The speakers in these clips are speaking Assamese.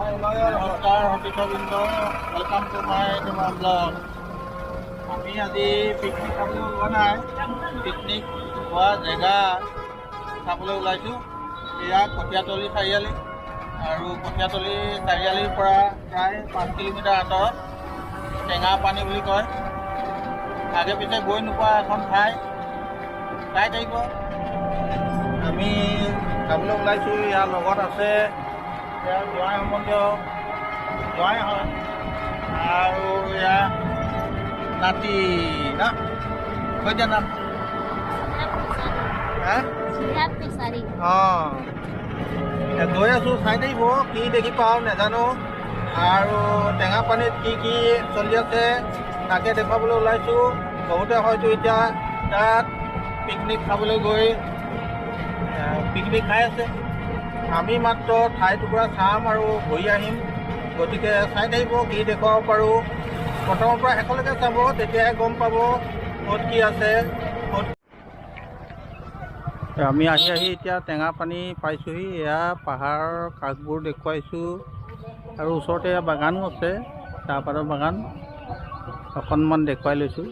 নমস্কাৰ সতীৰ্থবৃন্দ, ৱেলকাম টু মাই ব্লগ। আমি আজি পিকনিক খাবলৈ ওলোৱা নাই, পিকনিক খোৱা জেগা চাবলৈ ওলাইছোঁ। এয়া কঠীয়াতলী চাৰিআলি, আৰু কঠীয়াতলী চাৰিআলিৰ পৰা প্ৰায় 5 কিলোমিটাৰ আঁতৰত টেঙাপানী বুলি কয়। আগে পিছে গৈ নোপোৱা এখন ঠাই, চাই থাকিব। আমি খাবলৈ ওলাইছোঁ। ইয়াৰ লগত আছে ইয়াৰ জোৱাই সম্বন্ধীয় জোৱাই হয়, আৰু ইয়াৰ নাতি না কৈছে নাম গৈ আছোঁ, চাই থাকিব। কি দেখি পাওঁ নাজানো, আৰু টেঙাপানীত কি কি চলি আছে তাকে দেখুৱাবলৈ ওলাইছোঁ। বহুতে হয়তো এতিয়া তাত পিকনিক খাবলৈ গৈ পিকনিক খাই আছে। আমি মাত্ৰ ঠাই টুকুৰা চাম আৰু ঘূৰি আহিম। গতিকে চাই থাকিব, কি দেখুৱাব পাৰোঁ। প্ৰথমৰ পৰা শেষলৈকে চাব, তেতিয়াহে গম পাব ক'ত কি আছে। আমি আহি এতিয়া টেঙাপানী পাইছোঁহি। এয়া পাহাৰৰ কাষবোৰ দেখুৱাইছোঁ, আৰু ওচৰতে বাগানো আছে, চাহপাতৰ বাগান অকণমান দেখুৱাই লৈছোঁ।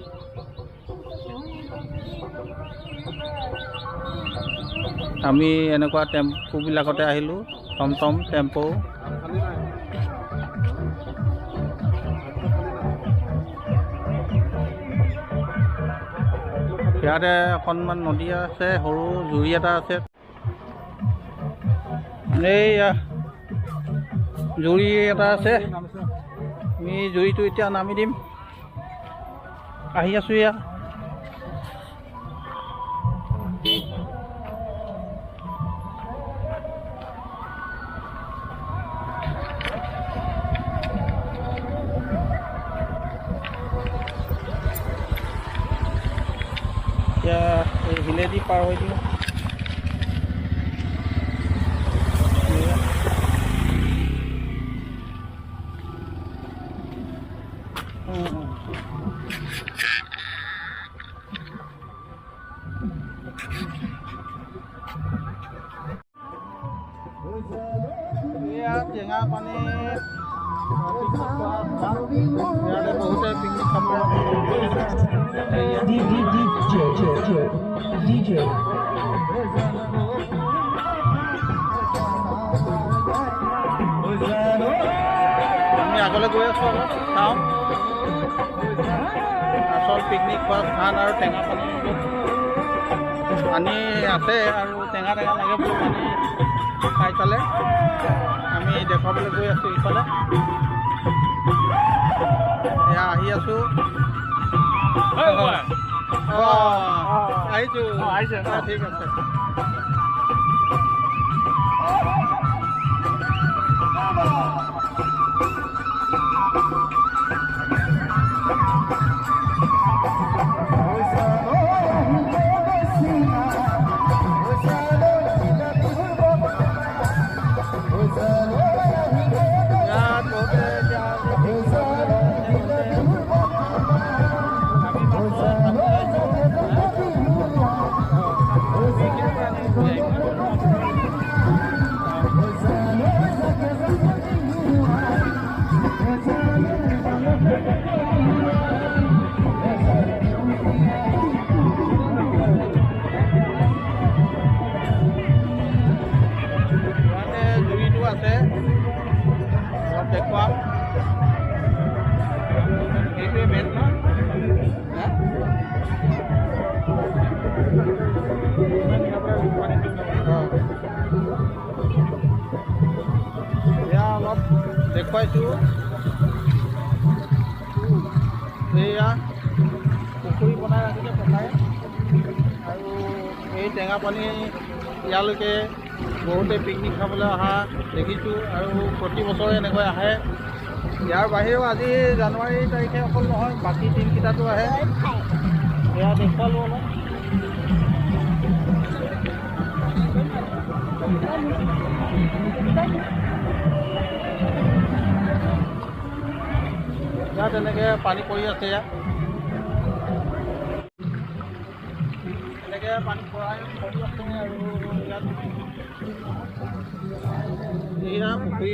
আমি এনেকুৱা টেম্পুবিলাকতে আহিলোঁ, টমটম টেম্পু। ইয়াতে অকণমান নদী আছে, সৰু জুৰি এটা আছে। এইয়া জুৰি এটা আছে, আমি জুৰিটো এতিয়া নামি দিম। আহি আছোঁ এয়া। এতিয়া এই হিলেদি পাৰ হৈ দিওঁ। টেঙাপানী বহুতে পিকনিক খাব। আমি আগলৈ গৈ আছোঁ, অলপ চাওঁ আচল পিকনিক খোৱা স্থান। আৰু টেঙাপানী পানী আছে, আৰু টেঙা লাগে বুলি পানী খাই চালে। আমি দেখুৱাবলৈ গৈ আছোঁ ইফালে। এয়া আহি আছোঁ। আহিছোঁ, ঠিক আছে। আছে অলপ দেখুৱাম। এইটোৱে মেইন ন, এয়া অলপ দেখুৱাইছোঁ। এয়া পুখুৰী বনাই ৰাখিছে পকাই, আৰু এই টেঙাপানী ইয়ালৈকে বহুতে পিকনিক খাবলৈ অহা দেখিছোঁ, আৰু প্ৰতি বছৰে এনেকৈ আহে। ইয়াৰ বাহিৰেও আজি জানুৱাৰী তাৰিখে অকল নহয়, বাকী দিনকেইটাতো আহে। এয়া দেখুৱালোঁ অলপ। ইয়াত এনেকৈ পানী পৰি আছে, ইয়াত এনেকৈ পানী পৰি আছে। আৰু ইয়াত এয়া পুখুৰী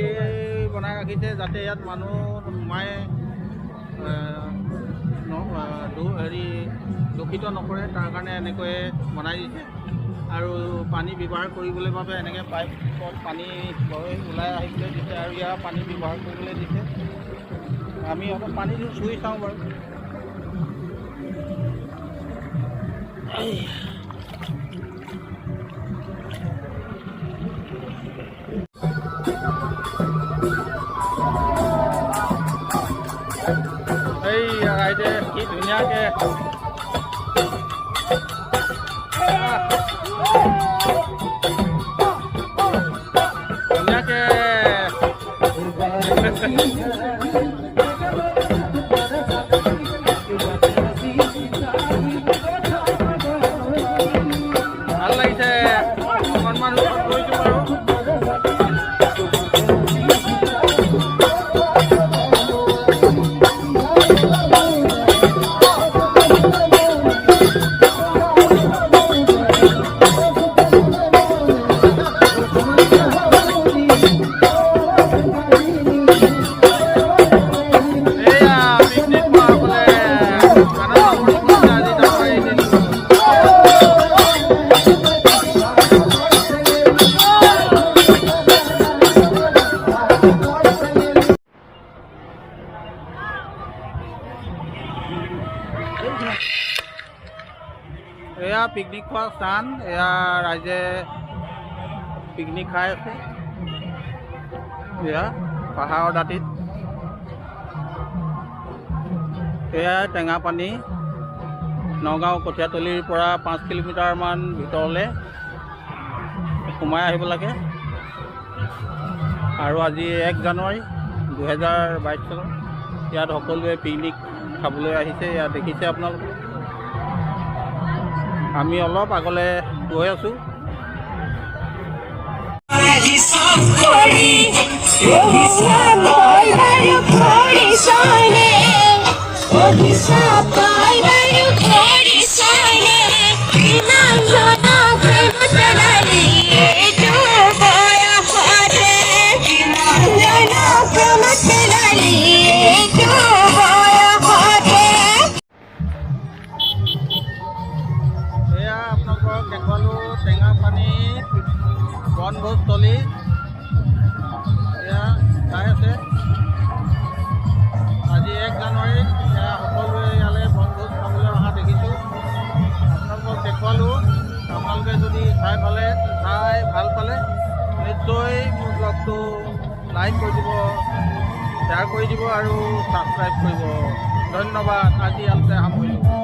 বনাই ৰাখিছে যাতে ইয়াত মানুহ সোমাই হেৰি দূষিত নকৰে, তাৰ কাৰণে এনেকৈ বনাই দিছে। আৰু পানী ব্যৱহাৰ কৰিবলৈ বাবে এনেকৈ পাইপত পানী ওলাই আহিবলৈ দিছে আৰু ইয়াৰ পানী ব্যৱহাৰ কৰিবলৈ দিছে। আমি অলপ পানীটো চুই চাওঁ বাৰু। এই ৰাইজে কি ধুনীয়াকৈ ভাল লাগিছে। অকণমান গৈছোঁ বাৰু। এয়া পিকনিক খোৱা স্থান। এয়া ৰাইজে পিকনিক খাই আছে। এয়া পাহাৰৰ দাঁতিত। এয়া টেঙাপানী নগাঁও কঠীয়াতলিৰ পৰা 5 কিলোমিটাৰমান ভিতৰলৈ সোমাই আহিব লাগে। আৰু আজি 1 জানুৱাৰী 2022 চনত ইয়াত সকলোৱে পিকনিক খাবলৈ আহিছে। ইয়াত দেখিছে আপোনালোকে। আমি অলপ আগলৈ গৈ আছোঁ। আপোনালোকক দেখুৱালোঁ টেঙাপানী বনভোজস্থলী। এয়া চাই আছে। আজি 1 জানুৱাৰীত সকলোৱে ইয়ালৈ বনভোজ খাবলৈ অহা দেখিছোঁ। আপোনালোকক দেখুৱালোঁ। আপোনালোকে যদি চাই ভাল পালে নিশ্চয় মোৰ ব্লগটো লাইক কৰি দিব, শ্বেয়াৰ কৰি দিব আৰু ছাবস্ক্ৰাইব কৰিব। ধন্যবাদ। আজি ইয়াতে সামৰিলোঁ।